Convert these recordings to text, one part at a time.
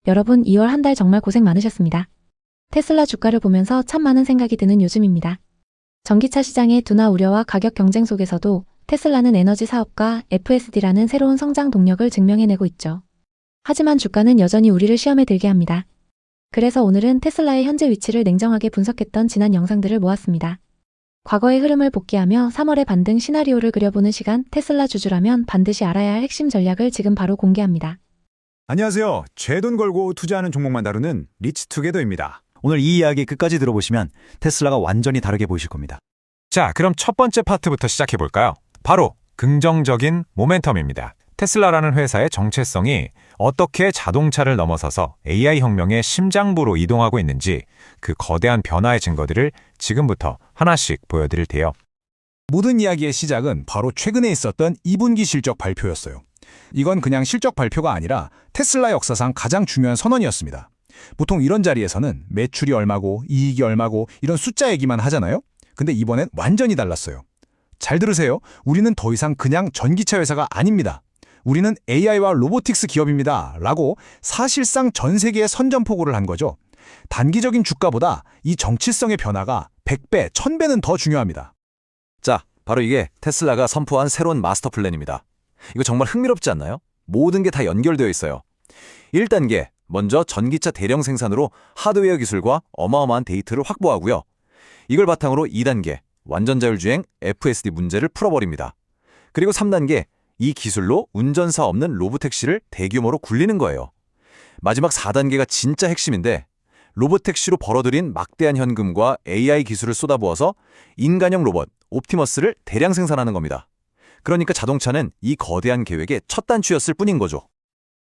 여러분, 2월 한 달 정말 고생 많으셨습니다. 테슬라 주가를 보면서 참 많은 생각이 드는 요즘입니다. 전기차 시장의 둔화 우려와 가격 경쟁 속에서도 테슬라는 에너지 사업과 FSD라는 새로운 성장 동력을 증명해내고 있죠. 하지만 주가는 여전히 우리를 시험에 들게 합니다. 그래서 오늘은 테슬라의 현재 위치를 냉정하게 분석했던 지난 영상들을 모았습니다. 과거의 흐름을 복귀하며 3월의 반등 시나리오를 그려보는 시간, 테슬라 주주라면 반드시 알아야 할 핵심 전략을 지금 바로 공개합니다. 안녕하세요. 제 돈 걸고 투자하는 종목만 다루는 리츠투게더입니다. 오늘 이 이야기 끝까지 들어보시면 테슬라가 완전히 다르게 보이실 겁니다. 자, 그럼 첫 번째 파트부터 시작해볼까요? 바로 긍정적인 모멘텀입니다. 테슬라라는 회사의 정체성이 어떻게 자동차를 넘어서서 AI 혁명의 심장부로 이동하고 있는지 그 거대한 변화의 증거들을 지금부터 하나씩 보여드릴 테요. 모든 이야기의 시작은 바로 최근에 있었던 2분기 실적 발표였어요. 이건 그냥 실적 발표가 아니라 테슬라 역사상 가장 중요한 선언이었습니다. 보통 이런 자리에서는 매출이 얼마고 이익이 얼마고 이런 숫자 얘기만 하잖아요. 근데 이번엔 완전히 달랐어요. 잘 들으세요. 우리는 더 이상 그냥 전기차 회사가 아닙니다. 우리는 AI와 로보틱스 기업입니다. 라고 사실상 전 세계에 선전포고를 한 거죠. 단기적인 주가보다 이 정치성의 변화가 100배, 1000배는 더 중요합니다. 자, 바로 이게 테슬라가 선포한 새로운 마스터 플랜입니다. 이거 정말 흥미롭지 않나요? 모든 게 다 연결되어 있어요. 1단계, 먼저 전기차 대량 생산으로 하드웨어 기술과 어마어마한 데이터를 확보하고요. 이걸 바탕으로 2단계, 완전 자율주행 FSD 문제를 풀어버립니다. 그리고 3단계, 이 기술로 운전사 없는 로보택시를 대규모로 굴리는 거예요. 마지막 4단계가 진짜 핵심인데 로보택시로 벌어들인 막대한 현금과 AI 기술을 쏟아부어서 인간형 로봇 옵티머스를 대량 생산하는 겁니다. 그러니까 자동차는 이 거대한 계획의 첫 단추였을 뿐인 거죠.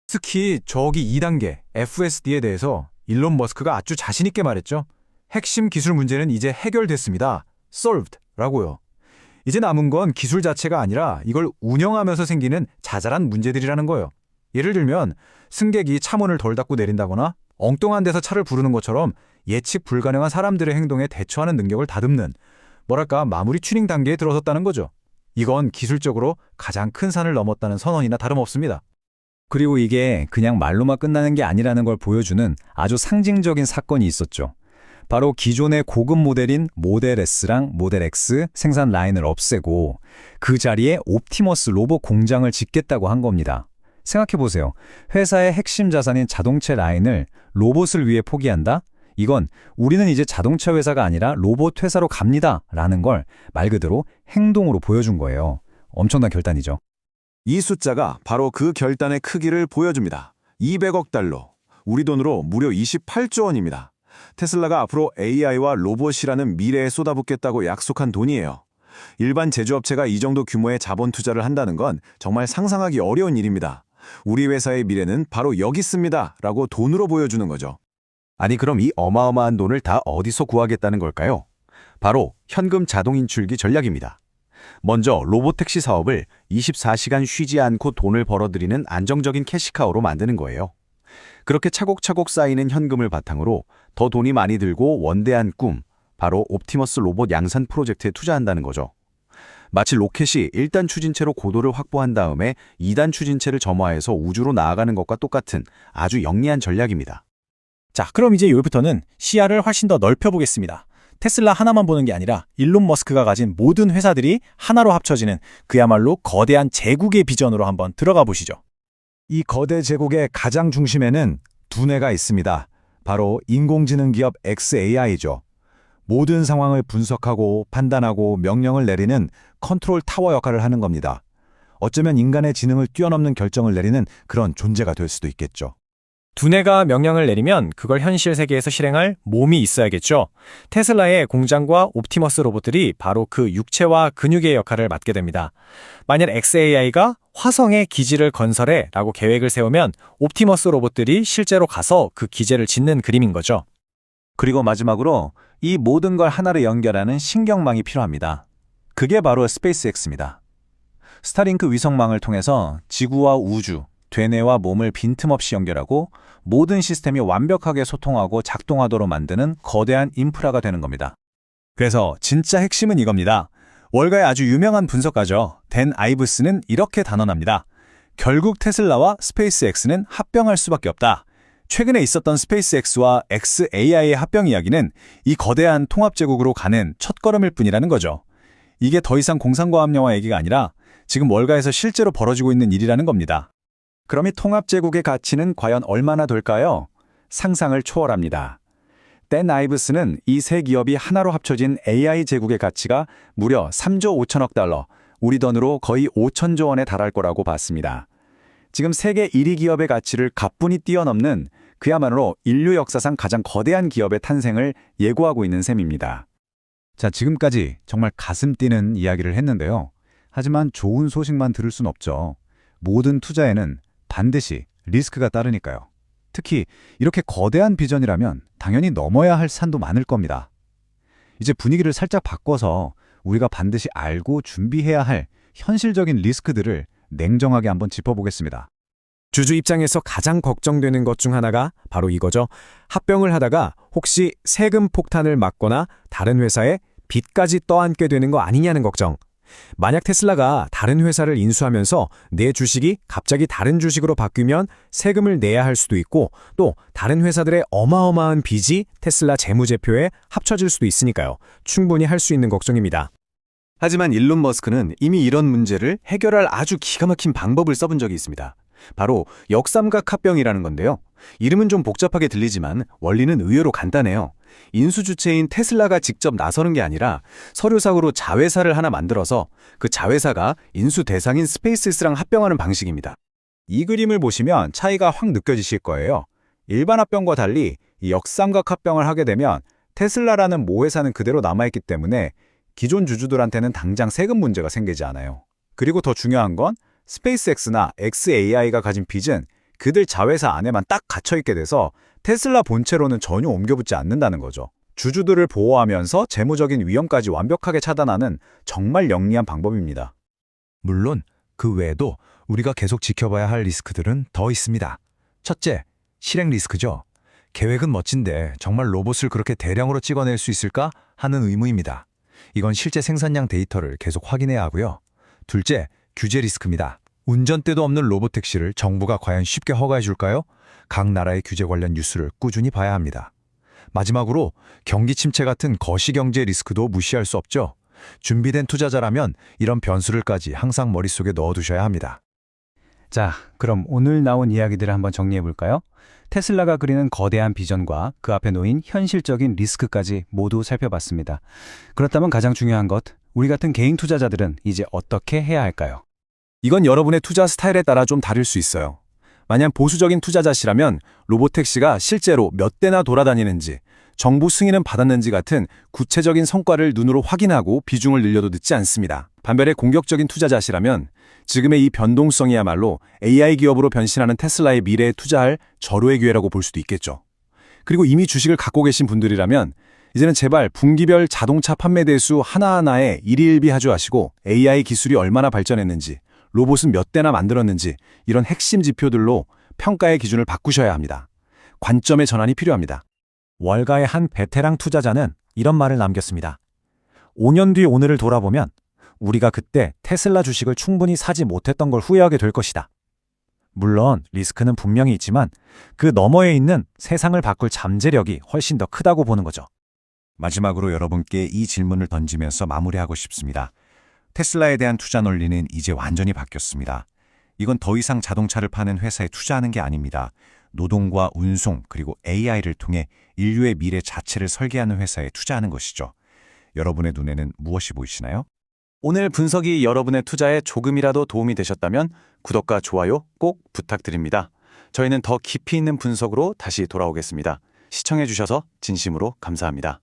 특히 저기 2단계 FSD에 대해서 일론 머스크가 아주 자신 있게 말했죠. 핵심 기술 문제는 이제 해결됐습니다. solved 라고요. 이제 남은 건 기술 자체가 아니라 이걸 운영하면서 생기는 자잘한 문제들이라는 거예요. 예를 들면 승객이 차문을 덜 닫고 내린다거나 엉뚱한 데서 차를 부르는 것처럼 예측 불가능한 사람들의 행동에 대처하는 능력을 다듬는 마무리 튜닝 단계에 들어섰다는 거죠. 이건 기술적으로 가장 큰 산을 넘었다는 선언이나 다름없습니다. 그리고 이게 그냥 말로만 끝나는 게 아니라는 걸 보여주는 아주 상징적인 사건이 있었죠. 바로 기존의 고급 모델인 모델 S랑 모델 X 생산 라인을 없애고 그 자리에 옵티머스 로봇 공장을 짓겠다고 한 겁니다. 생각해보세요. 회사의 핵심 자산인 자동차 라인을 로봇을 위해 포기한다? 이건 우리는 이제 자동차 회사가 아니라 로봇 회사로 갑니다 라는 걸 말 그대로 행동으로 보여준 거예요. 엄청난 결단이죠. 이 숫자가 바로 그 결단의 크기를 보여줍니다. 200억 달러, 우리 돈으로 무려 28조 원입니다. 테슬라가 앞으로 AI와 로봇이라는 미래에 쏟아붓겠다고 약속한 돈이에요. 일반 제조업체가 이 정도 규모의 자본 투자를 한다는 건 정말 상상하기 어려운 일입니다. 우리 회사의 미래는 바로 여기 있습니다 라고 돈으로 보여주는 거죠. 아니 그럼 이 어마어마한 돈을 다 어디서 구하겠다는 걸까요? 바로 현금 자동 인출기 전략입니다. 먼저 로보택시 사업을 24시간 쉬지 않고 돈을 벌어들이는 안정적인 캐시카우로 만드는 거예요. 그렇게 차곡차곡 쌓이는 현금을 바탕으로 더 돈이 많이 들고 원대한 꿈, 바로 옵티머스 로봇 양산 프로젝트에 투자한다는 거죠. 마치 로켓이 1단 추진체로 고도를 확보한 다음에 2단 추진체를 점화해서 우주로 나아가는 것과 똑같은 아주 영리한 전략입니다. 자, 그럼 이제 여기부터는 시야를 훨씬 더 넓혀보겠습니다. 테슬라 하나만 보는 게 아니라 일론 머스크가 가진 모든 회사들이 하나로 합쳐지는 그야말로 거대한 제국의 비전으로 한번 들어가 보시죠. 이 거대 제국의 가장 중심에는 두뇌가 있습니다. 바로 인공지능 기업 xAI죠. 모든 상황을 분석하고 판단하고 명령을 내리는 컨트롤 타워 역할을 하는 겁니다. 어쩌면 인간의 지능을 뛰어넘는 결정을 내리는 그런 존재가 될 수도 있겠죠. 두뇌가 명령을 내리면 그걸 현실 세계에서 실행할 몸이 있어야겠죠. 테슬라의 공장과 옵티머스 로봇들이 바로 그 육체와 근육의 역할을 맡게 됩니다. 만약 xAI가 화성에 기지를 건설해 라고 계획을 세우면 옵티머스 로봇들이 실제로 가서 그 기지를 짓는 그림인 거죠. 그리고 마지막으로 이 모든 걸 하나로 연결하는 신경망이 필요합니다. 그게 바로 스페이스X입니다. 스타링크 위성망을 통해서 지구와 우주, 되뇌와 몸을 빈틈없이 연결하고 모든 시스템이 완벽하게 소통하고 작동하도록 만드는 거대한 인프라가 되는 겁니다. 그래서 진짜 핵심은 이겁니다. 월가의 아주 유명한 분석가죠. 댄 아이브스는 이렇게 단언합니다. 결국 테슬라와 스페이스X는 합병할 수밖에 없다. 최근에 있었던 스페이스X와 xAI의 합병 이야기는 이 거대한 통합제국으로 가는 첫걸음일 뿐이라는 거죠. 이게 더 이상 공상과학 영화 얘기가 아니라 지금 월가에서 실제로 벌어지고 있는 일이라는 겁니다. 그럼 이 통합제국의 가치는 과연 얼마나 될까요? 상상을 초월합니다. 댄 아이브스는 이 세 기업이 하나로 합쳐진 AI 제국의 가치가 무려 3조 5천억 달러, 우리 돈으로 거의 5천조 원에 달할 거라고 봤습니다. 지금 세계 1위 기업의 가치를 가뿐히 뛰어넘는 그야말로 인류 역사상 가장 거대한 기업의 탄생을 예고하고 있는 셈입니다. 자, 지금까지 정말 가슴 뛰는 이야기를 했는데요. 하지만 좋은 소식만 들을 순 없죠. 모든 투자에는 반드시 리스크가 따르니까요. 특히 이렇게 거대한 비전이라면 당연히 넘어야 할 산도 많을 겁니다. 이제 분위기를 살짝 바꿔서 우리가 반드시 알고 준비해야 할 현실적인 리스크들을 냉정하게 한번 짚어보겠습니다. 주주 입장에서 가장 걱정되는 것 중 하나가 바로 이거죠. 합병을 하다가 혹시 세금 폭탄을 맞거나 다른 회사에 빚까지 떠안게 되는 거 아니냐는 걱정. 만약 테슬라가 다른 회사를 인수하면서 내 주식이 갑자기 다른 주식으로 바뀌면 세금을 내야 할 수도 있고 또 다른 회사들의 어마어마한 빚이 테슬라 재무제표에 합쳐질 수도 있으니까요. 충분히 할 수 있는 걱정입니다. 하지만 일론 머스크는 이미 이런 문제를 해결할 아주 기가 막힌 방법을 써본 적이 있습니다. 바로 역삼각 합병이라는 건데요. 이름은 좀 복잡하게 들리지만 원리는 의외로 간단해요. 인수 주체인 테슬라가 직접 나서는 게 아니라 서류상으로 자회사를 하나 만들어서 그 자회사가 인수 대상인 스페이스X랑 합병하는 방식입니다. 이 그림을 보시면 차이가 확 느껴지실 거예요. 일반 합병과 달리 이 역삼각 합병을 하게 되면 테슬라라는 모회사는 그대로 남아있기 때문에 기존 주주들한테는 당장 세금 문제가 생기지 않아요. 그리고 더 중요한 건 스페이스X나 xAI가 가진 빚은 그들 자회사 안에만 딱 갇혀있게 돼서 테슬라 본체로는 전혀 옮겨붙지 않는다는 거죠. 주주들을 보호하면서 재무적인 위험까지 완벽하게 차단하는 정말 영리한 방법입니다. 물론 그 외에도 우리가 계속 지켜봐야 할 리스크들은 더 있습니다. 첫째, 실행 리스크죠. 계획은 멋진데 정말 로봇을 그렇게 대량으로 찍어낼 수 있을까 하는 의무입니다. 이건 실제 생산량 데이터를 계속 확인해야 하고요. 둘째, 규제 리스크입니다. 운전대도 없는 로봇택시를 정부가 과연 쉽게 허가해 줄까요? 각 나라의 규제 관련 뉴스를 꾸준히 봐야 합니다. 마지막으로 경기 침체 같은 거시경제 리스크도 무시할 수 없죠. 준비된 투자자라면 이런 변수를까지 항상 머릿속에 넣어두셔야 합니다. 자, 그럼 오늘 나온 이야기들을 한번 정리해 볼까요? 테슬라가 그리는 거대한 비전과 그 앞에 놓인 현실적인 리스크까지 모두 살펴봤습니다. 그렇다면 가장 중요한 것, 우리 같은 개인 투자자들은 이제 어떻게 해야 할까요? 이건 여러분의 투자 스타일에 따라 좀 다를 수 있어요. 만약 보수적인 투자자시라면 로봇택시가 실제로 몇 대나 돌아다니는지, 정부 승인은 받았는지 같은 구체적인 성과를 눈으로 확인하고 비중을 늘려도 늦지 않습니다. 반면에 공격적인 투자자시라면 지금의 이 변동성이야말로 AI 기업으로 변신하는 테슬라의 미래에 투자할 절호의 기회라고 볼 수도 있겠죠. 그리고 이미 주식을 갖고 계신 분들이라면 이제는 제발 분기별 자동차 판매 대수 하나하나에 일희일비하주하시고 AI 기술이 얼마나 발전했는지, 로봇은 몇 대나 만들었는지 이런 핵심 지표들로 평가의 기준을 바꾸셔야 합니다. 관점의 전환이 필요합니다. 월가의 한 베테랑 투자자는 이런 말을 남겼습니다. 5년 뒤 오늘을 돌아보면 우리가 그때 테슬라 주식을 충분히 사지 못했던 걸 후회하게 될 것이다. 물론 리스크는 분명히 있지만 그 너머에 있는 세상을 바꿀 잠재력이 훨씬 더 크다고 보는 거죠. 마지막으로 여러분께 이 질문을 던지면서 마무리하고 싶습니다. 테슬라에 대한 투자 논리는 이제 완전히 바뀌었습니다. 이건 더 이상 자동차를 파는 회사에 투자하는 게 아닙니다. 노동과 운송 그리고 AI를 통해 인류의 미래 자체를 설계하는 회사에 투자하는 것이죠. 여러분의 눈에는 무엇이 보이시나요? 오늘 분석이 여러분의 투자에 조금이라도 도움이 되셨다면 구독과 좋아요 꼭 부탁드립니다. 저희는 더 깊이 있는 분석으로 다시 돌아오겠습니다. 시청해주셔서 진심으로 감사합니다.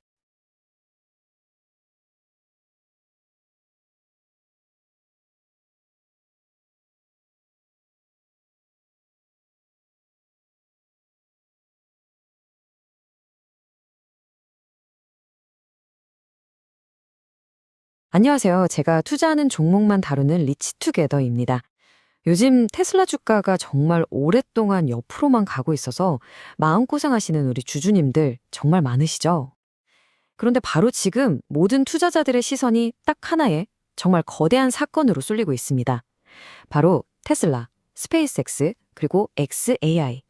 안녕하세요. 제가 투자하는 종목만 다루는 리치투게더입니다. 요즘 테슬라 주가가 정말 오랫동안 옆으로만 가고 있어서 마음고생하시는 우리 주주님들 정말 많으시죠? 그런데 바로 지금 모든 투자자들의 시선이 딱 하나에 정말 거대한 사건으로 쏠리고 있습니다. 바로 테슬라, 스페이스X, 그리고 XAI.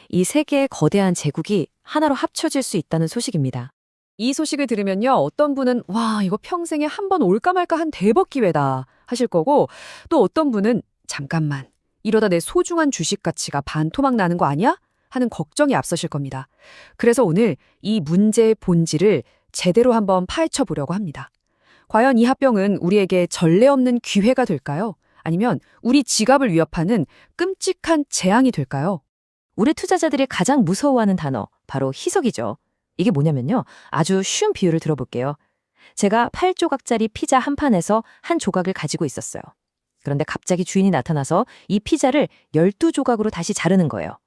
이 세 개의 거대한 제국이 하나로 합쳐질 수 있다는 소식입니다. 이 소식을 들으면요, 어떤 분은 와, 이거 평생에 한 번 올까 말까 한 대박 기회다 하실 거고, 또 어떤 분은 잠깐만, 이러다 내 소중한 주식 가치가 반토막 나는 거 아니야? 하는 걱정이 앞서실 겁니다. 그래서 오늘 이 문제의 본질을 제대로 한번 파헤쳐 보려고 합니다. 과연 이 합병은 우리에게 전례 없는 기회가 될까요? 아니면 우리 지갑을 위협하는 끔찍한 재앙이 될까요? 우리 투자자들이 가장 무서워하는 단어, 바로 희석이죠. 이게 뭐냐면요, 아주 쉬운 비유를 들어볼게요. 제가 8조각짜리 피자 한 판에서 한 조각을 가지고 있었어요. 그런데 갑자기 주인이 나타나서 이 피자를 12조각으로 다시 자르는 거예요.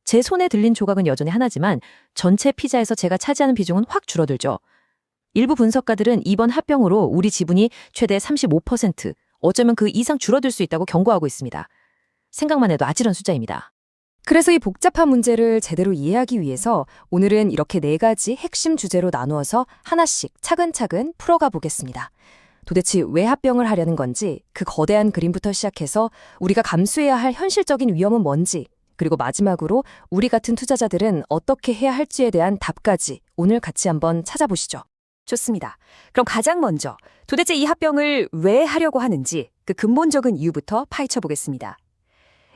제 손에 들린 조각은 여전히 하나지만 전체 피자에서 제가 차지하는 비중은 확 줄어들죠. 일부 분석가들은 이번 합병으로 우리 지분이 최대 35%, 어쩌면 그 이상 줄어들 수 있다고 경고하고 있습니다. 생각만 해도 아찔한 숫자입니다. 그래서 이 복잡한 문제를 제대로 이해하기 위해서 오늘은 이렇게 4가지 핵심 주제로 나누어서 하나씩 차근차근 풀어가 보겠습니다. 도대체 왜 합병을 하려는 건지, 그 거대한 그림부터 시작해서 우리가 감수해야 할 현실적인 위험은 뭔지, 그리고 마지막으로 우리 같은 투자자들은 어떻게 해야 할지에 대한 답까지 오늘 같이 한번 찾아보시죠. 좋습니다. 그럼 가장 먼저 도대체 이 합병을 왜 하려고 하는지 그 근본적인 이유부터 파헤쳐 보겠습니다.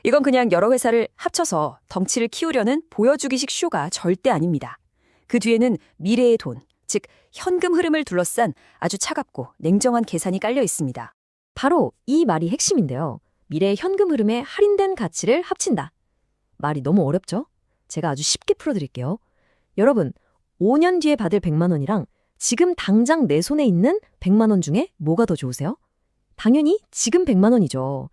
이건 그냥 여러 회사를 합쳐서 덩치를 키우려는 보여주기식 쇼가 절대 아닙니다. 그 뒤에는 미래의 돈, 즉 현금 흐름을 둘러싼 아주 차갑고 냉정한 계산이 깔려 있습니다. 바로 이 말이 핵심인데요. 미래의 현금 흐름에 할인된 가치를 합친다. 말이 너무 어렵죠? 제가 아주 쉽게 풀어드릴게요. 여러분, 5년 뒤에 받을 100만 원이랑 지금 당장 내 손에 있는 100만 원 중에 뭐가 더 좋으세요? 당연히 지금 100만 원이죠.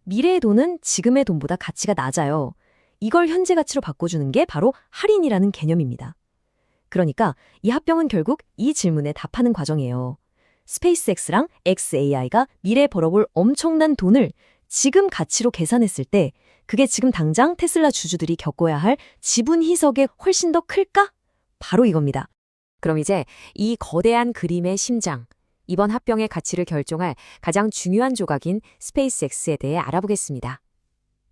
미래의 돈은 지금의 돈보다 가치가 낮아요. 이걸 현재 가치로 바꿔주는 게 바로 할인이라는 개념입니다. 그러니까 이 합병은 결국 이 질문에 답하는 과정이에요. 스페이스X랑 XAI가 미래에 벌어볼 엄청난 돈을 지금 가치로 계산했을 때 그게 지금 당장 테슬라 주주들이 겪어야 할 지분 희석에 훨씬 더 클까? 바로 이겁니다. 그럼 이제 이 거대한 그림의 심장, 이번 합병의 가치를 결정할 가장 중요한 조각인 스페이스X에 대해 알아보겠습니다.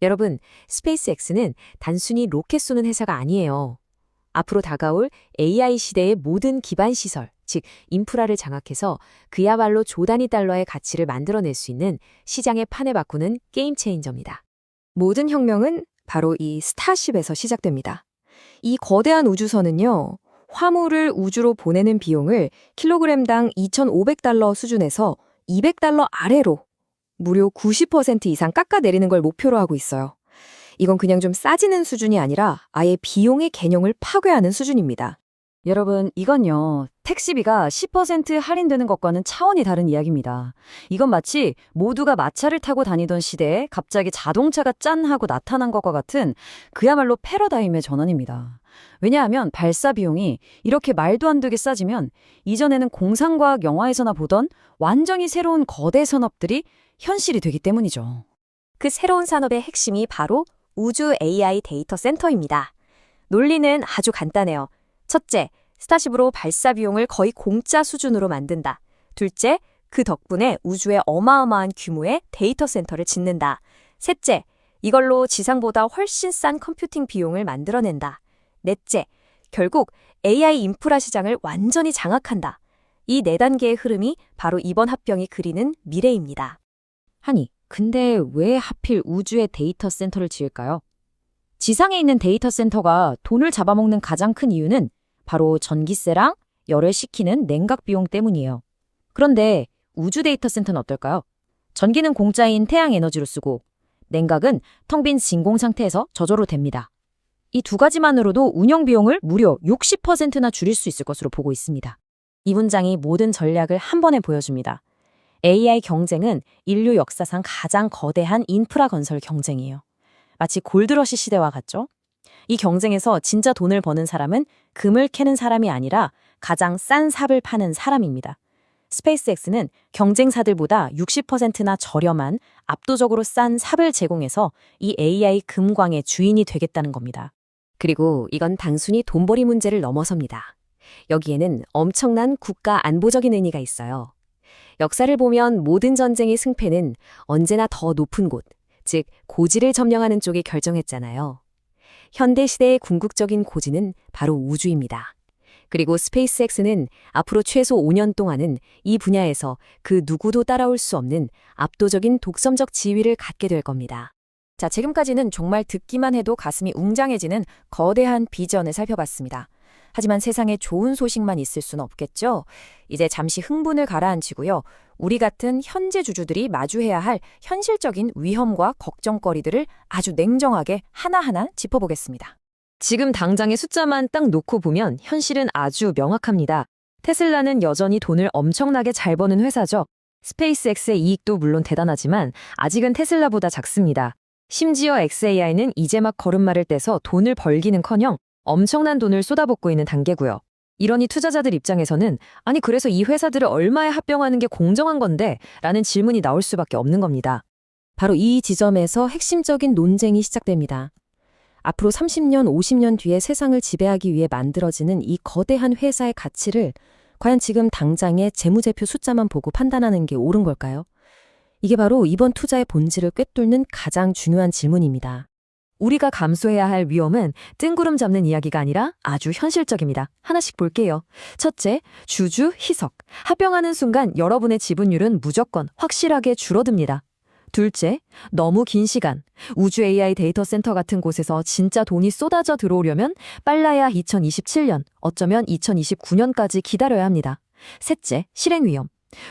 여러분, 스페이스X는 단순히 로켓 쏘는 회사가 아니에요. 앞으로 다가올 AI 시대의 모든 기반 시설, 즉 인프라를 장악해서 그야말로 조 단위 달러의 가치를 만들어낼 수 있는 시장의 판을 바꾸는 게임 체인저입니다. 모든 혁명은 바로 이 스타쉽에서 시작됩니다. 이 거대한 우주선은요, 화물을 우주로 보내는 비용을 킬로그램당 2,500달러 수준에서 200달러 아래로 무려 90% 이상 깎아내리는 걸 목표로 하고 있어요. 이건 그냥 좀 싸지는 수준이 아니라 아예 비용의 개념을 파괴하는 수준입니다. 여러분, 이건요, 택시비가 10% 할인되는 것과는 차원이 다른 이야기입니다. 이건 마치 모두가 마차를 타고 다니던 시대에 갑자기 자동차가 짠 하고 나타난 것과 같은 그야말로 패러다임의 전환입니다. 왜냐하면 발사 비용이 이렇게 말도 안 되게 싸지면 이전에는 공상과학 영화에서나 보던 완전히 새로운 거대 산업들이 현실이 되기 때문이죠. 그 새로운 산업의 핵심이 바로 우주 AI 데이터 센터입니다. 논리는 아주 간단해요. 첫째, 스타쉽으로 발사 비용을 거의 공짜 수준으로 만든다. 둘째, 그 덕분에 우주에 어마어마한 규모의 데이터 센터를 짓는다. 셋째, 이걸로 지상보다 훨씬 싼 컴퓨팅 비용을 만들어낸다. 넷째, 결국 AI 인프라 시장을 완전히 장악한다. 이 4단계의 흐름이 바로 이번 합병이 그리는 미래입니다. 아니, 근데 왜 하필 우주에 데이터 센터를 지을까요? 지상에 있는 데이터 센터가 돈을 잡아먹는 가장 큰 이유는 바로 전기세랑 열을 식히는 냉각 비용 때문이에요. 그런데 우주 데이터 센터는 어떨까요? 전기는 공짜인 태양 에너지로 쓰고 냉각은 텅 빈 진공 상태에서 저절로 됩니다. 이 2가지만으로도 운영 비용을 무려 60%나 줄일 수 있을 것으로 보고 있습니다. 이 문장이 모든 전략을 한 번에 보여줍니다. AI 경쟁은 인류 역사상 가장 거대한 인프라 건설 경쟁이에요. 마치 골드러시 시대와 같죠? 이 경쟁에서 진짜 돈을 버는 사람은 금을 캐는 사람이 아니라 가장 싼 삽을 파는 사람입니다. 스페이스X는 경쟁사들보다 60%나 저렴한 압도적으로 싼 삽을 제공해서 이 AI 금광의 주인이 되겠다는 겁니다. 그리고 이건 단순히 돈벌이 문제를 넘어섭니다. 여기에는 엄청난 국가 안보적인 의미가 있어요. 역사를 보면 모든 전쟁의 승패는 언제나 더 높은 곳, 즉 고지를 점령하는 쪽이 결정했잖아요. 현대 시대의 궁극적인 고지는 바로 우주입니다. 그리고 스페이스X는 앞으로 최소 5년 동안은 이 분야에서 그 누구도 따라올 수 없는 압도적인 독점적 지위를 갖게 될 겁니다. 자, 지금까지는 정말 듣기만 해도 가슴이 웅장해지는 거대한 비전을 살펴봤습니다. 하지만 세상에 좋은 소식만 있을 수는 없겠죠? 이제 잠시 흥분을 가라앉히고요. 우리 같은 현재 주주들이 마주해야 할 현실적인 위험과 걱정거리들을 아주 냉정하게 하나하나 짚어보겠습니다. 지금 당장의 숫자만 딱 놓고 보면 현실은 아주 명확합니다. 테슬라는 여전히 돈을 엄청나게 잘 버는 회사죠. 스페이스X의 이익도 물론 대단하지만 아직은 테슬라보다 작습니다. 심지어 xAI는 이제 막 걸음마를 떼서 돈을 벌기는커녕 엄청난 돈을 쏟아붓고 있는 단계고요. 이러니 투자자들 입장에서는 아니 그래서 이 회사들을 얼마에 합병하는 게 공정한 건데? 라는 질문이 나올 수밖에 없는 겁니다. 바로 이 지점에서 핵심적인 논쟁이 시작됩니다. 앞으로 30년, 50년 뒤에 세상을 지배하기 위해 만들어지는 이 거대한 회사의 가치를 과연 지금 당장의 재무제표 숫자만 보고 판단하는 게 옳은 걸까요? 이게 바로 이번 투자의 본질을 꿰뚫는 가장 중요한 질문입니다. 우리가 감수해야 할 위험은 뜬구름 잡는 이야기가 아니라 아주 현실적입니다. 하나씩 볼게요. 첫째, 주주 희석. 합병하는 순간 여러분의 지분율은 무조건 확실하게 줄어듭니다. 둘째, 너무 긴 시간. 우주 AI 데이터 센터 같은 곳에서 진짜 돈이 쏟아져 들어오려면 빨라야 2027년, 어쩌면 2029년까지 기다려야 합니다. 셋째, 실행 위험.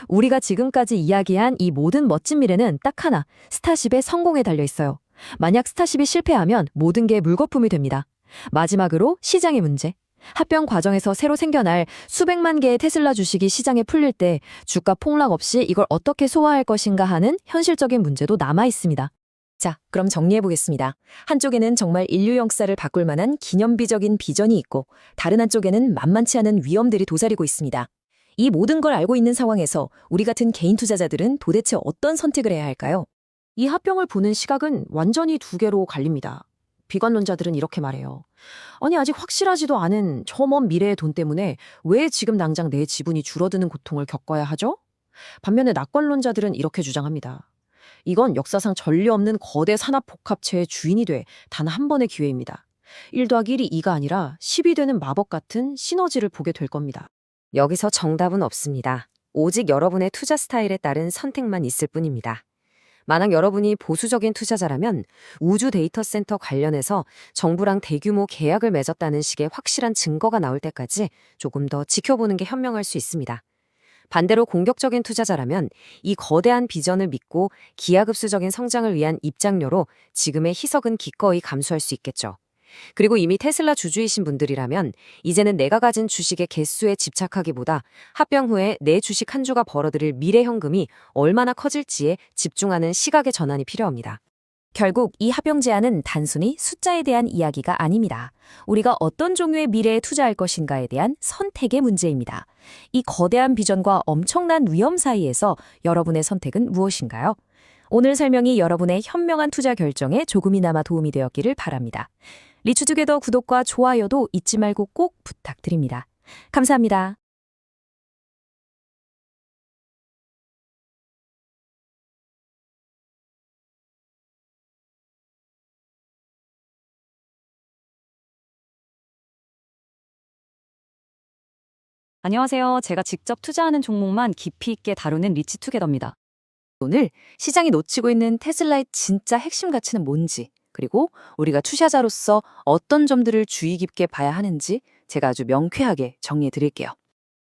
우리가 지금까지 이야기한 이 모든 멋진 미래는 딱 하나, 스타쉽의 성공에 달려 있어요. 만약 스타쉽이 실패하면 모든 게 물거품이 됩니다. 마지막으로 시장의 문제. 합병 과정에서 새로 생겨날 수백만 개의 테슬라 주식이 시장에 풀릴 때 주가 폭락 없이 이걸 어떻게 소화할 것인가 하는 현실적인 문제도 남아 있습니다. 자, 그럼 정리해보겠습니다. 한쪽에는 정말 인류 역사를 바꿀 만한 기념비적인 비전이 있고 다른 한쪽에는 만만치 않은 위험들이 도사리고 있습니다. 이 모든 걸 알고 있는 상황에서 우리 같은 개인 투자자들은 도대체 어떤 선택을 해야 할까요? 이 합병을 보는 시각은 완전히 두 개로 갈립니다. 비관론자들은 이렇게 말해요. 아니 아직 확실하지도 않은 저 먼 미래의 돈 때문에 왜 지금 당장 내 지분이 줄어드는 고통을 겪어야 하죠? 반면에 낙관론자들은 이렇게 주장합니다. 이건 역사상 전례 없는 거대 산업복합체의 주인이 돼 단 한 번의 기회입니다. 1 더하기 1이 2가 아니라 10이 되는 마법 같은 시너지를 보게 될 겁니다. 여기서 정답은 없습니다. 오직 여러분의 투자 스타일에 따른 선택만 있을 뿐입니다. 만약 여러분이 보수적인 투자자라면 우주 데이터 센터 관련해서 정부랑 대규모 계약을 맺었다는 식의 확실한 증거가 나올 때까지 조금 더 지켜보는 게 현명할 수 있습니다. 반대로 공격적인 투자자라면 이 거대한 비전을 믿고 기하급수적인 성장을 위한 입장료로 지금의 희석은 기꺼이 감수할 수 있겠죠. 그리고 이미 테슬라 주주이신 분들이라면 이제는 내가 가진 주식의 개수에 집착하기보다 합병 후에 내 주식 한 주가 벌어들일 미래 현금이 얼마나 커질지에 집중하는 시각의 전환이 필요합니다. 결국 이 합병 제안은 단순히 숫자에 대한 이야기가 아닙니다. 우리가 어떤 종류의 미래에 투자할 것인가에 대한 선택의 문제입니다. 이 거대한 비전과 엄청난 위험 사이에서 여러분의 선택은 무엇인가요? 오늘 설명이 여러분의 현명한 투자 결정에 조금이나마 도움이 되었기를 바랍니다. 리추투게더 구독과 좋아요도 잊지 말고 꼭 부탁드립니다. 감사합니다. 안녕하세요. 제가 직접 투자하는 종목만 깊이 있게 다루는 리치투게더입니다. 오늘 시장이 놓치고 있는 테슬라의 진짜 핵심 가치는 뭔지, 그리고 우리가 투자자로서 어떤 점들을 주의 깊게 봐야 하는지 제가 아주 명쾌하게 정리해 드릴게요.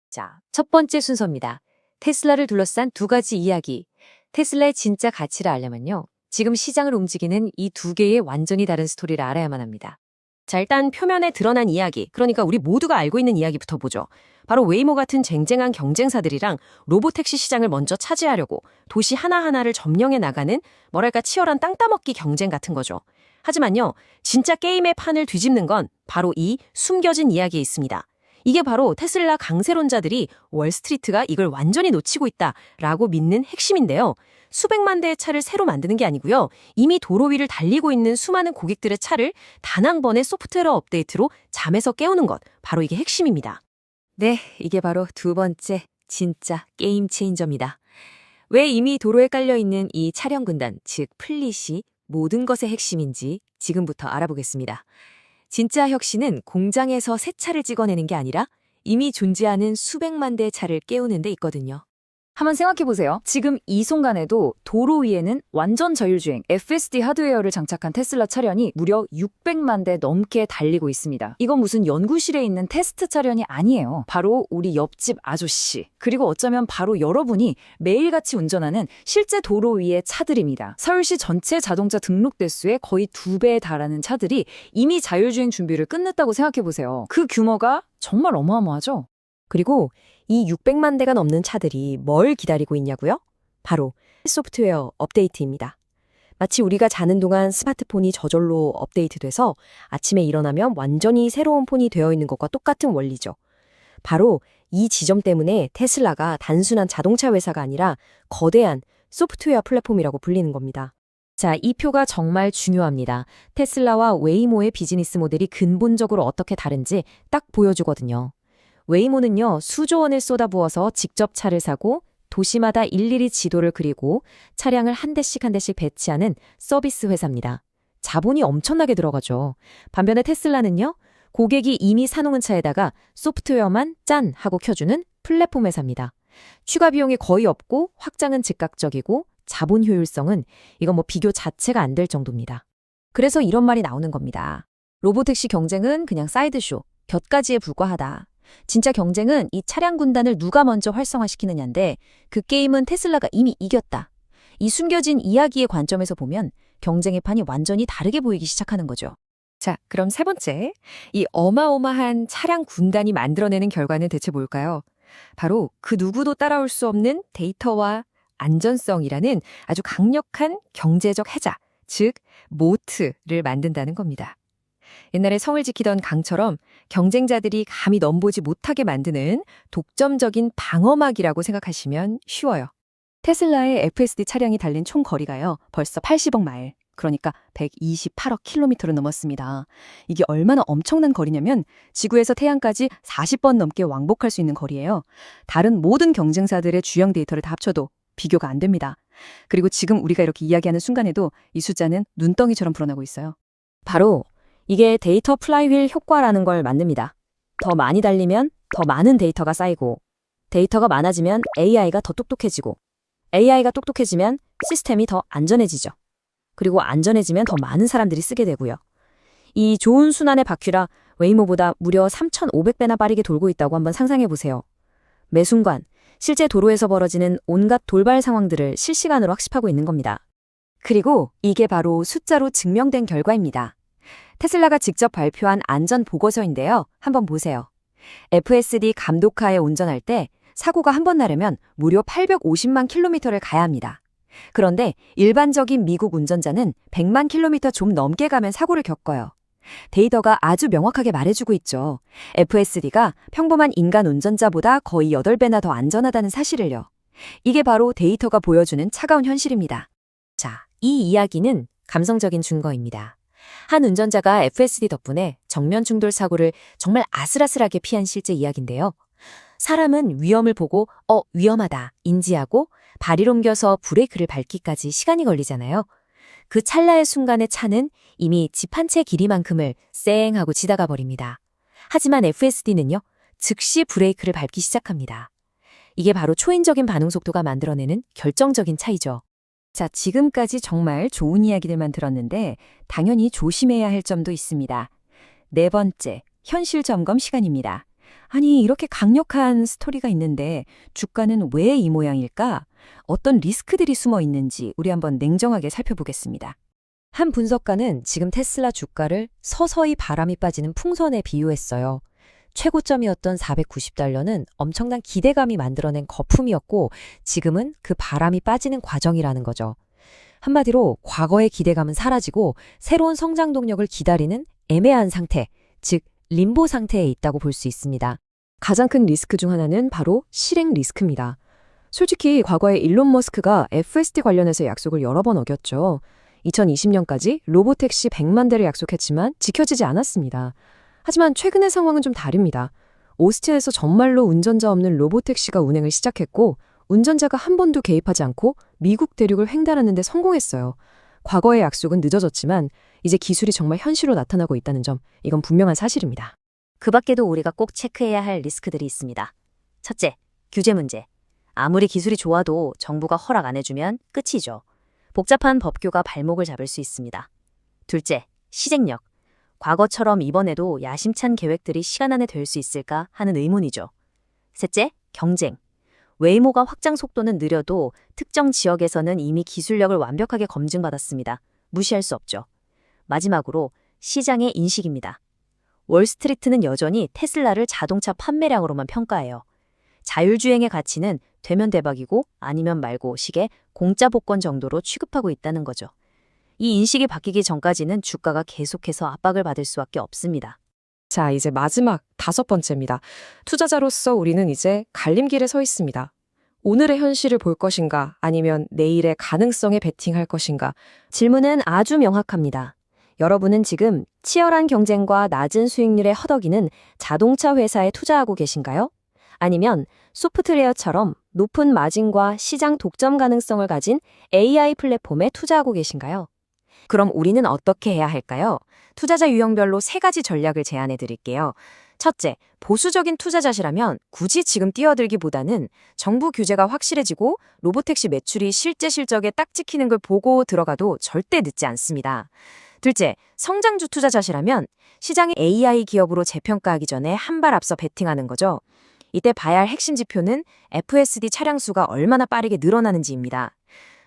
자, 첫 번째 순서입니다. 테슬라를 둘러싼 두 가지 이야기. 테슬라의 진짜 가치를 알려면요, 지금 시장을 움직이는 이 두 개의 완전히 다른 스토리를 알아야만 합니다. 자, 일단 표면에 드러난 이야기, 그러니까 우리 모두가 알고 있는 이야기부터 보죠. 바로 웨이모 같은 쟁쟁한 경쟁사들이랑 로보택시 시장을 먼저 차지하려고 도시 하나하나를 점령해 나가는 뭐랄까 치열한 땅 따먹기 경쟁 같은 거죠. 하지만요, 진짜 게임의 판을 뒤집는 건 바로 이 숨겨진 이야기에 있습니다. 이게 바로 테슬라 강세론자들이 월스트리트가 이걸 완전히 놓치고 있다라고 믿는 핵심인데요. 수백만 대의 차를 새로 만드는 게 아니고요. 이미 도로 위를 달리고 있는 수많은 고객들의 차를 단 한 번의 소프트웨어 업데이트로 잠에서 깨우는 것, 바로 이게 핵심입니다. 네, 이게 바로 두 번째 진짜 게임 체인저입니다. 왜 이미 도로에 깔려있는 이 차량 군단, 즉 플릿이 모든 것의 핵심인지 지금부터 알아보겠습니다. 진짜 혁신은 공장에서 새 차를 찍어내는 게 아니라 이미 존재하는 수백만 대의 차를 깨우는 데 있거든요. 한번 생각해보세요. 지금 이 순간에도 도로 위에는 완전 자율주행 FSD 하드웨어를 장착한 테슬라 차량이 무려 600만 대 넘게 달리고 있습니다. 이건 무슨 연구실에 있는 테스트 차량이 아니에요. 바로 우리 옆집 아저씨, 그리고 어쩌면 바로 여러분이 매일같이 운전하는 실제 도로 위의 차들입니다. 서울시 전체 자동차 등록 대수의 거의 2배에 달하는 차들이 이미 자율주행 준비를 끝냈다고 생각해보세요. 그 규모가 정말 어마어마하죠? 그리고 이 600만 대가 넘는 차들이 뭘 기다리고 있냐고요? 바로 소프트웨어 업데이트입니다. 마치 우리가 자는 동안 스마트폰이 저절로 업데이트돼서 아침에 일어나면 완전히 새로운 폰이 되어 있는 것과 똑같은 원리죠. 바로 이 지점 때문에 테슬라가 단순한 자동차 회사가 아니라 거대한 소프트웨어 플랫폼이라고 불리는 겁니다. 자, 이 표가 정말 중요합니다. 테슬라와 웨이모의 비즈니스 모델이 근본적으로 어떻게 다른지 딱 보여주거든요. 웨이모는요, 수조 원을 쏟아부어서 직접 차를 사고 도시마다 일일이 지도를 그리고 차량을 한 대씩 배치하는 서비스 회사입니다. 자본이 엄청나게 들어가죠. 반면에 테슬라는요, 고객이 이미 사놓은 차에다가 소프트웨어만 짠 하고 켜주는 플랫폼 회사입니다. 추가 비용이 거의 없고 확장은 즉각적이고 자본 효율성은 이건 비교 자체가 안 될 정도입니다. 그래서 이런 말이 나오는 겁니다. 로보택시 경쟁은 그냥 사이드쇼, 곁가지에 불과하다. 진짜 경쟁은 이 차량 군단을 누가 먼저 활성화시키느냐인데 그 게임은 테슬라가 이미 이겼다. 이 숨겨진 이야기의 관점에서 보면 경쟁의 판이 완전히 다르게 보이기 시작하는 거죠. 자, 그럼 세 번째, 이 어마어마한 차량 군단이 만들어내는 결과는 대체 뭘까요? 바로 그 누구도 따라올 수 없는 데이터와 안전성이라는 아주 강력한 경제적 해자, 즉 모트를 만든다는 겁니다. 옛날에 성을 지키던 강처럼 경쟁자들이 감히 넘보지 못하게 만드는 독점적인 방어막이라고 생각하시면 쉬워요. 테슬라의 FSD 차량이 달린 총 거리가요, 벌써 80억 마일, 그러니까 128억 킬로미터를 넘었습니다. 이게 얼마나 엄청난 거리냐면 지구에서 태양까지 40번 넘게 왕복할 수 있는 거리예요. 다른 모든 경쟁사들의 주영 데이터를 다 합쳐도 비교가 안 됩니다. 그리고 지금 우리가 이렇게 이야기하는 순간에도 이 숫자는 눈덩이처럼 불어나고 있어요. 바로 이게 데이터 플라이휠 효과라는 걸 만듭니다. 더 많이 달리면 더 많은 데이터가 쌓이고, 데이터가 많아지면 AI가 더 똑똑해지고, AI가 똑똑해지면 시스템이 더 안전해지죠. 그리고 안전해지면 더 많은 사람들이 쓰게 되고요. 이 좋은 순환의 바퀴라 웨이모보다 무려 3,500배나 빠르게 돌고 있다고 한번 상상해 보세요. 매 순간 실제 도로에서 벌어지는 온갖 돌발 상황들을 실시간으로 학습하고 있는 겁니다. 그리고 이게 바로 숫자로 증명된 결과입니다. 테슬라가 직접 발표한 안전 보고서인데요. 한번 보세요. FSD 감독하에 운전할 때 사고가 한 번 나려면 무려 850만 킬로미터를 가야 합니다. 그런데 일반적인 미국 운전자는 100만 킬로미터 좀 넘게 가면 사고를 겪어요. 데이터가 아주 명확하게 말해주고 있죠. FSD가 평범한 인간 운전자보다 거의 8배나 더 안전하다는 사실을요. 이게 바로 데이터가 보여주는 차가운 현실입니다. 자, 이 이야기는 감성적인 증거입니다. 한 운전자가 FSD 덕분에 정면 충돌 사고를 정말 아슬아슬하게 피한 실제 이야기인데요. 사람은 위험을 보고 위험하다 인지하고 발을 옮겨서 브레이크를 밟기까지 시간이 걸리잖아요. 그 찰나의 순간에 차는 이미 집 한 채 길이만큼을 쌩 하고 지나가 버립니다. 하지만 FSD는요, 즉시 브레이크를 밟기 시작합니다. 이게 바로 초인적인 반응 속도가 만들어내는 결정적인 차이죠. 자, 지금까지 정말 좋은 이야기들만 들었는데 당연히 조심해야 할 점도 있습니다. 네 번째, 현실 점검 시간입니다. 아니, 이렇게 강력한 스토리가 있는데 주가는 왜 이 모양일까? 어떤 리스크들이 숨어 있는지 우리 한번 냉정하게 살펴보겠습니다. 한 분석가는 지금 테슬라 주가를 서서히 바람이 빠지는 풍선에 비유했어요. 최고점이었던 $490는 엄청난 기대감이 만들어낸 거품이었고 지금은 그 바람이 빠지는 과정이라는 거죠. 한마디로 과거의 기대감은 사라지고 새로운 성장 동력을 기다리는 애매한 상태, 즉 림보 상태에 있다고 볼 수 있습니다. 가장 큰 리스크 중 하나는 바로 실행 리스크입니다. 솔직히 과거에 일론 머스크가 FSD 관련해서 약속을 여러 번 어겼죠. 2020년까지 로보택시 100만 대를 약속했지만 지켜지지 않았습니다. 하지만 최근의 상황은 좀 다릅니다. 오스틴에서 정말로 운전자 없는 로보택시가 운행을 시작했고 운전자가 한 번도 개입하지 않고 미국 대륙을 횡단하는 데 성공했어요. 과거의 약속은 늦어졌지만 이제 기술이 정말 현실로 나타나고 있다는 점, 이건 분명한 사실입니다. 그 밖에도 우리가 꼭 체크해야 할 리스크들이 있습니다. 첫째, 규제 문제. 아무리 기술이 좋아도 정부가 허락 안 해주면 끝이죠. 복잡한 법규가 발목을 잡을 수 있습니다. 둘째, 시행력. 과거처럼 이번에도 야심찬 계획들이 시간 안에 될 수 있을까 하는 의문이죠. 셋째, 경쟁. 웨이모가 확장 속도는 느려도 특정 지역에서는 이미 기술력을 완벽하게 검증받았습니다. 무시할 수 없죠. 마지막으로 시장의 인식입니다. 월스트리트는 여전히 테슬라를 자동차 판매량으로만 평가해요. 자율주행의 가치는 되면 대박이고 아니면 말고 식의 공짜 복권 정도로 취급하고 있다는 거죠. 이 인식이 바뀌기 전까지는 주가가 계속해서 압박을 받을 수밖에 없습니다. 자, 이제 마지막 5번째입니다. 투자자로서 우리는 이제 갈림길에 서 있습니다. 오늘의 현실을 볼 것인가 아니면 내일의 가능성에 베팅할 것인가? 질문은 아주 명확합니다. 여러분은 지금 치열한 경쟁과 낮은 수익률에 허덕이는 자동차 회사에 투자하고 계신가요? 아니면 소프트웨어처럼 높은 마진과 시장 독점 가능성을 가진 AI 플랫폼에 투자하고 계신가요? 그럼 우리는 어떻게 해야 할까요? 투자자 유형별로 3가지 전략을 제안해 드릴게요. 첫째, 보수적인 투자자시라면 굳이 지금 뛰어들기보다는 정부 규제가 확실해지고 로보택시 매출이 실제 실적에 딱 찍히는 걸 보고 들어가도 절대 늦지 않습니다. 둘째, 성장주 투자자시라면 시장의 AI 기업으로 재평가하기 전에 한 발 앞서 베팅하는 거죠. 이때 봐야 할 핵심 지표는 FSD 차량 수가 얼마나 빠르게 늘어나는지입니다.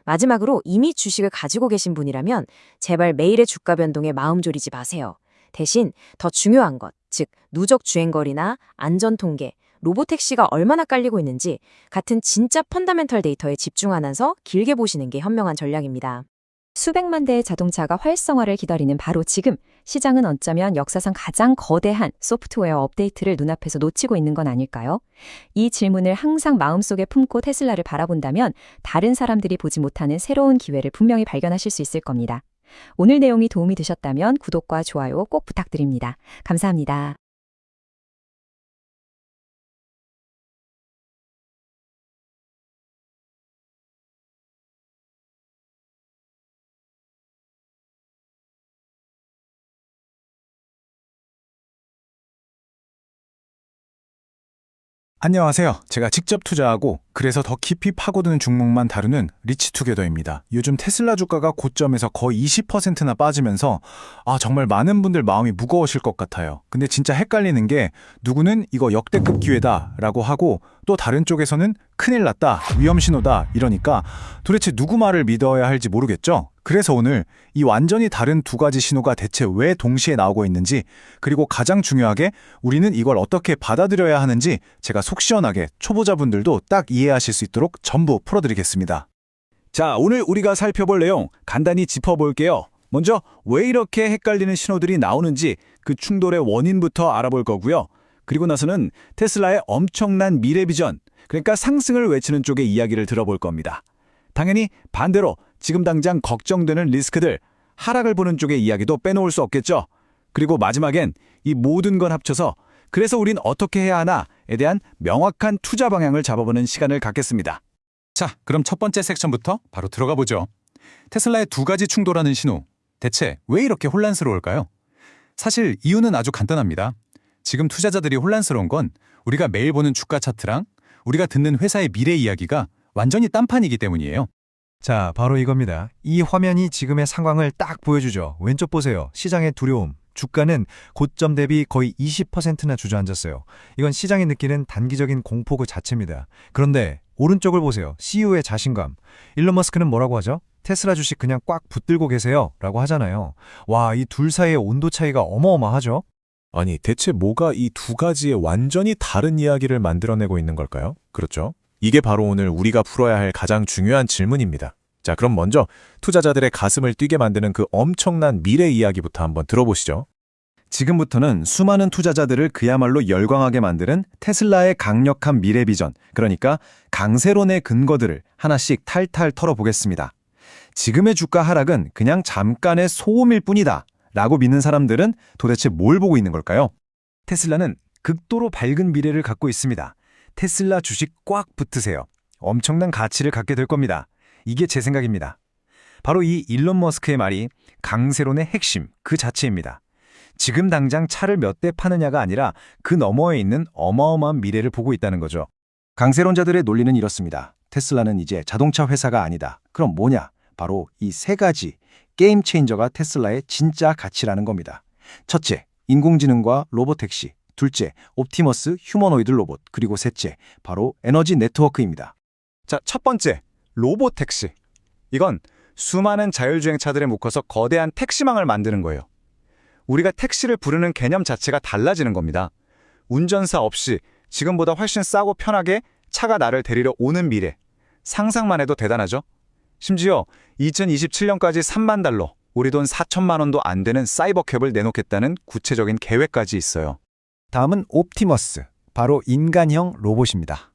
마지막으로 이미 주식을 가지고 계신 분이라면 제발 매일의 주가 변동에 마음 졸이지 마세요. 대신 더 중요한 것, 즉 누적 주행거리나 안전 통계, 로보택시가 얼마나 깔리고 있는지 같은 진짜 펀더멘털 데이터에 집중하면서 길게 보시는 게 현명한 전략입니다. 수백만 대의 자동차가 활성화를 기다리는 바로 지금, 시장은 어쩌면 역사상 가장 거대한 소프트웨어 업데이트를 눈앞에서 놓치고 있는 건 아닐까요? 이 질문을 항상 마음속에 품고 테슬라를 바라본다면 다른 사람들이 보지 못하는 새로운 기회를 분명히 발견하실 수 있을 겁니다. 오늘 내용이 도움이 되셨다면 구독과 좋아요 꼭 부탁드립니다. 감사합니다. 안녕하세요. 제가 직접 투자하고 그래서 더 깊이 파고드는 종목만 다루는 리치투게더입니다. 요즘 테슬라 주가가 고점에서 거의 20%나 빠지면서 정말 많은 분들 마음이 무거우실 것 같아요. 근데 진짜 헷갈리는 게 누구는 이거 역대급 기회다 라고 하고 또 다른 쪽에서는 큰일 났다, 위험 신호다 이러니까 도대체 누구 말을 믿어야 할지 모르겠죠? 그래서 오늘 이 완전히 다른 2가지 신호가 대체 왜 동시에 나오고 있는지, 그리고 가장 중요하게 우리는 이걸 어떻게 받아들여야 하는지 제가 속 시원하게 초보자분들도 딱 이해하실 수 있도록 전부 풀어드리겠습니다. 자, 오늘 우리가 살펴볼 내용 간단히 짚어볼게요. 먼저 왜 이렇게 헷갈리는 신호들이 나오는지 그 충돌의 원인부터 알아볼 거고요. 그리고 나서는 테슬라의 엄청난 미래 비전, 그러니까 상승을 외치는 쪽의 이야기를 들어볼 겁니다. 당연히 반대로 지금 당장 걱정되는 리스크들, 하락을 보는 쪽의 이야기도 빼놓을 수 없겠죠. 그리고 마지막엔 이 모든 건 합쳐서 그래서 우린 어떻게 해야 하나에 대한 명확한 투자 방향을 잡아보는 시간을 갖겠습니다. 자, 그럼 첫 번째 섹션부터 바로 들어가 보죠. 테슬라의 2가지 충돌하는 신호, 대체 왜 이렇게 혼란스러울까요? 사실 이유는 아주 간단합니다. 지금 투자자들이 혼란스러운 건 우리가 매일 보는 주가 차트랑 우리가 듣는 회사의 미래 이야기가 완전히 딴판이기 때문이에요. 자, 바로 이겁니다. 이 화면이 지금의 상황을 딱 보여주죠. 왼쪽 보세요. 시장의 두려움. 주가는 고점 대비 거의 20%나 주저앉았어요. 이건 시장이 느끼는 단기적인 공포 그 자체입니다. 그런데 오른쪽을 보세요. CEO의 자신감. 일론 머스크는 뭐라고 하죠? 테슬라 주식 그냥 꽉 붙들고 계세요 라고 하잖아요. 와, 이 둘 사이의 온도 차이가 어마어마하죠? 아니, 대체 뭐가 이 2가지의 완전히 다른 이야기를 만들어내고 있는 걸까요? 그렇죠? 이게 바로 오늘 우리가 풀어야 할 가장 중요한 질문입니다. 자, 그럼 먼저 투자자들의 가슴을 뛰게 만드는 그 엄청난 미래 이야기부터 한번 들어보시죠. 지금부터는 수많은 투자자들을 그야말로 열광하게 만드는 테슬라의 강력한 미래 비전, 그러니까 강세론의 근거들을 하나씩 탈탈 털어보겠습니다. 지금의 주가 하락은 그냥 잠깐의 소음일 뿐이다 라고 믿는 사람들은 도대체 뭘 보고 있는 걸까요? 테슬라는 극도로 밝은 미래를 갖고 있습니다. 테슬라 주식 꽉 붙으세요. 엄청난 가치를 갖게 될 겁니다. 이게 제 생각입니다. 바로 이 일론 머스크의 말이 강세론의 핵심 그 자체입니다. 지금 당장 차를 몇 대 파느냐가 아니라 그 너머에 있는 어마어마한 미래를 보고 있다는 거죠. 강세론자들의 논리는 이렇습니다. 테슬라는 이제 자동차 회사가 아니다. 그럼 뭐냐? 바로 이 세 가지 게임 체인저가 테슬라의 진짜 가치라는 겁니다. 첫째, 인공지능과 로보택시. 둘째, 옵티머스 휴머노이드 로봇. 그리고 셋째, 바로 에너지 네트워크입니다. 자, 첫 번째, 로보택시. 이건 수많은 자율주행차들에 묶어서 거대한 택시망을 만드는 거예요. 우리가 택시를 부르는 개념 자체가 달라지는 겁니다. 운전사 없이 지금보다 훨씬 싸고 편하게 차가 나를 데리러 오는 미래. 상상만 해도 대단하죠? 심지어 2027년까지 3만 달러, 우리 돈 4천만 원도 안 되는 사이버캡을 내놓겠다는 구체적인 계획까지 있어요. 다음은 옵티머스, 바로 인간형 로봇입니다.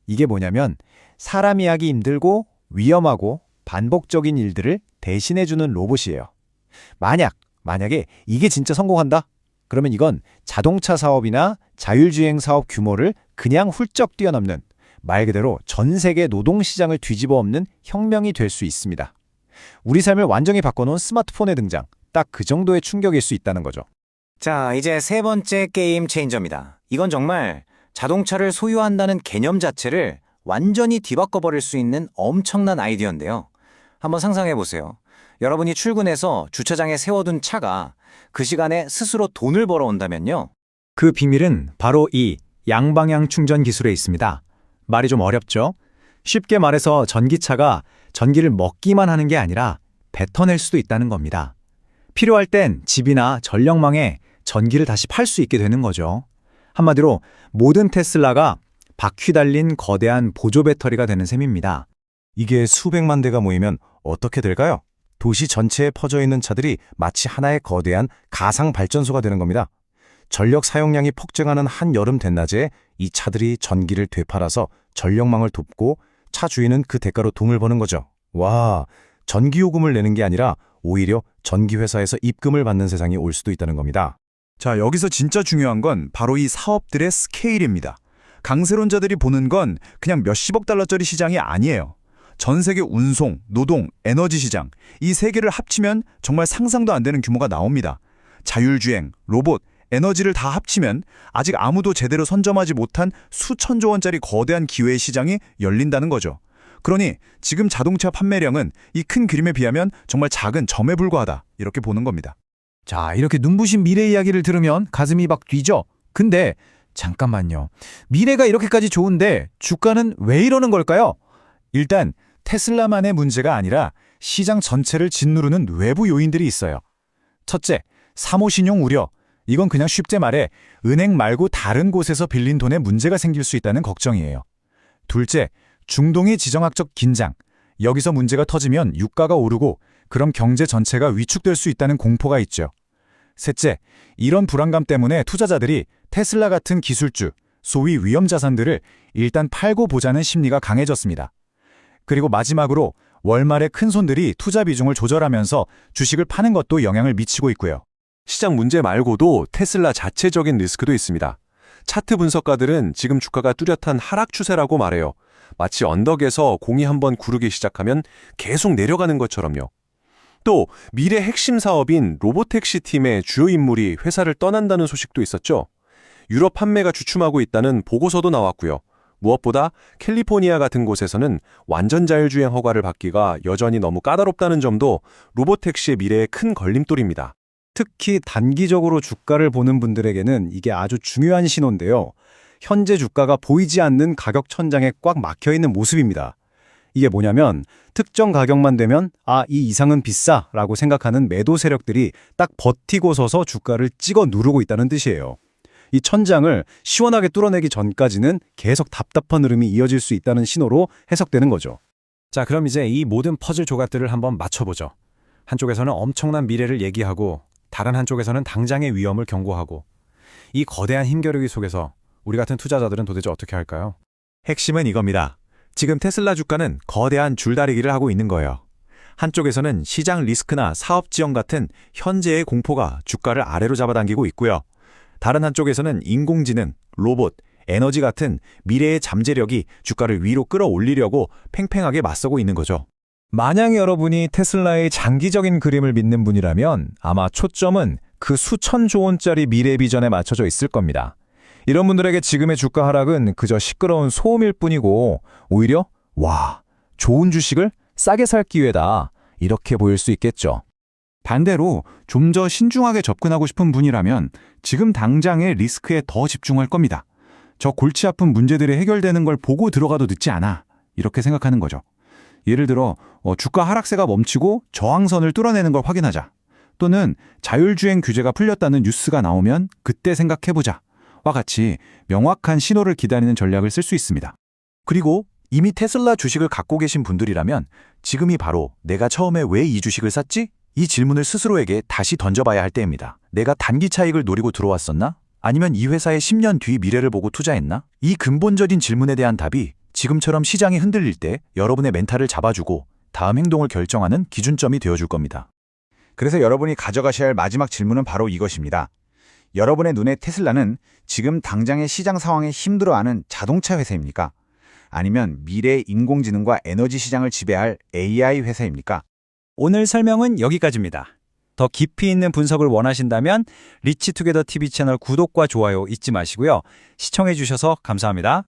이게 뭐냐면 사람이 하기 힘들고 위험하고 반복적인 일들을 대신해주는 로봇이에요. 만약에 이게 진짜 성공한다? 그러면 이건 자동차 사업이나 자율주행 사업 규모를 그냥 훌쩍 뛰어넘는 말 그대로 전 세계 노동시장을 뒤집어 엎는 혁명이 될 수 있습니다. 우리 삶을 완전히 바꿔놓은 스마트폰의 등장, 딱 그 정도의 충격일 수 있다는 거죠. 자, 이제 세 번째 게임 체인저입니다. 이건 정말 자동차를 소유한다는 개념 자체를 완전히 뒤바꿔버릴 수 있는 엄청난 아이디어인데요. 한번 상상해 보세요. 여러분이 출근해서 주차장에 세워둔 차가 그 시간에 스스로 돈을 벌어온다면요. 그 비밀은 바로 이 양방향 충전 기술에 있습니다. 말이 좀 어렵죠? 쉽게 말해서 전기차가 전기를 먹기만 하는 게 아니라 뱉어낼 수도 있다는 겁니다. 필요할 땐 집이나 전력망에 전기를 다시 팔 수 있게 되는 거죠. 한마디로 모든 테슬라가 바퀴 달린 거대한 보조 배터리가 되는 셈입니다. 이게 수백만 대가 모이면 어떻게 될까요? 도시 전체에 퍼져 있는 차들이 마치 하나의 거대한 가상 발전소가 되는 겁니다. 전력 사용량이 폭증하는 한여름 대낮에 이 차들이 전기를 되팔아서 전력망을 돕고 차 주인은 그 대가로 돈을 버는 거죠. 와, 전기요금을 내는 게 아니라 오히려 전기회사에서 입금을 받는 세상이 올 수도 있다는 겁니다. 자, 여기서 진짜 중요한 건 바로 이 사업들의 스케일입니다. 강세론자들이 보는 건 그냥 몇십억 달러짜리 시장이 아니에요. 전 세계 운송, 노동, 에너지 시장, 이 세 개를 합치면 정말 상상도 안 되는 규모가 나옵니다. 자율주행, 로봇, 에너지를 다 합치면 아직 아무도 제대로 선점하지 못한 수천조 원짜리 거대한 기회의 시장이 열린다는 거죠. 그러니 지금 자동차 판매량은 이 큰 그림에 비하면 정말 작은 점에 불과하다, 이렇게 보는 겁니다. 자, 이렇게 눈부신 미래 이야기를 들으면 가슴이 막 뛰죠? 근데 잠깐만요. 미래가 이렇게까지 좋은데 주가는 왜 이러는 걸까요? 일단 테슬라만의 문제가 아니라 시장 전체를 짓누르는 외부 요인들이 있어요. 첫째, 사모신용 우려. 이건 그냥 쉽게 말해 은행 말고 다른 곳에서 빌린 돈에 문제가 생길 수 있다는 걱정이에요. 둘째, 중동의 지정학적 긴장. 여기서 문제가 터지면 유가가 오르고 그럼 경제 전체가 위축될 수 있다는 공포가 있죠. 셋째, 이런 불안감 때문에 투자자들이 테슬라 같은 기술주, 소위 위험 자산들을 일단 팔고 보자는 심리가 강해졌습니다. 그리고 마지막으로 월말에 큰손들이 투자 비중을 조절하면서 주식을 파는 것도 영향을 미치고 있고요. 시장 문제 말고도 테슬라 자체적인 리스크도 있습니다. 차트 분석가들은 지금 주가가 뚜렷한 하락 추세라고 말해요. 마치 언덕에서 공이 한번 구르기 시작하면 계속 내려가는 것처럼요. 또 미래 핵심 사업인 로보택시 팀의 주요 인물이 회사를 떠난다는 소식도 있었죠. 유럽 판매가 주춤하고 있다는 보고서도 나왔고요. 무엇보다 캘리포니아 같은 곳에서는 완전 자율주행 허가를 받기가 여전히 너무 까다롭다는 점도 로보택시의 미래에 큰 걸림돌입니다. 특히 단기적으로 주가를 보는 분들에게는 이게 아주 중요한 신호인데요. 현재 주가가 보이지 않는 가격 천장에 꽉 막혀있는 모습입니다. 이게 뭐냐면 특정 가격만 되면 이 이상은 비싸 라고 생각하는 매도 세력들이 딱 버티고 서서 주가를 찍어 누르고 있다는 뜻이에요. 이 천장을 시원하게 뚫어내기 전까지는 계속 답답한 흐름이 이어질 수 있다는 신호로 해석되는 거죠. 자, 그럼 이제 이 모든 퍼즐 조각들을 한번 맞춰보죠. 한쪽에서는 엄청난 미래를 얘기하고 다른 한쪽에서는 당장의 위험을 경고하고 이 거대한 힘겨루기 속에서 우리 같은 투자자들은 도대체 어떻게 할까요? 핵심은 이겁니다. 지금 테슬라 주가는 거대한 줄다리기를 하고 있는 거예요. 한쪽에서는 시장 리스크나 사업 지연 같은 현재의 공포가 주가를 아래로 잡아당기고 있고요. 다른 한쪽에서는 인공지능, 로봇, 에너지 같은 미래의 잠재력이 주가를 위로 끌어올리려고 팽팽하게 맞서고 있는 거죠. 만약 여러분이 테슬라의 장기적인 그림을 믿는 분이라면 아마 초점은 그 수천조 원짜리 미래 비전에 맞춰져 있을 겁니다. 이런 분들에게 지금의 주가 하락은 그저 시끄러운 소음일 뿐이고 오히려 와, 좋은 주식을 싸게 살 기회다 이렇게 보일 수 있겠죠. 반대로 좀 더 신중하게 접근하고 싶은 분이라면 지금 당장의 리스크에 더 집중할 겁니다. 저 골치 아픈 문제들이 해결되는 걸 보고 들어가도 늦지 않아. 이렇게 생각하는 거죠. 예를 들어 주가 하락세가 멈추고 저항선을 뚫어내는 걸 확인하자. 또는 자율주행 규제가 풀렸다는 뉴스가 나오면 그때 생각해보자. 와 같이 명확한 신호를 기다리는 전략을 쓸 수 있습니다. 그리고 이미 테슬라 주식을 갖고 계신 분들이라면 지금이 바로 내가 처음에 왜 이 주식을 샀지? 이 질문을 스스로에게 다시 던져봐야 할 때입니다. 내가 단기 차익을 노리고 들어왔었나? 아니면 이 회사의 10년 뒤 미래를 보고 투자했나? 이 근본적인 질문에 대한 답이 지금처럼 시장이 흔들릴 때 여러분의 멘탈을 잡아주고 다음 행동을 결정하는 기준점이 되어줄 겁니다. 그래서 여러분이 가져가셔야 할 마지막 질문은 바로 이것입니다. 여러분의 눈에 테슬라는 지금 당장의 시장 상황에 힘들어하는 자동차 회사입니까? 아니면 미래의 인공지능과 에너지 시장을 지배할 AI 회사입니까? 오늘 설명은 여기까지입니다. 더 깊이 있는 분석을 원하신다면 리치투게더 TV 채널 구독과 좋아요 잊지 마시고요. 시청해 주셔서 감사합니다.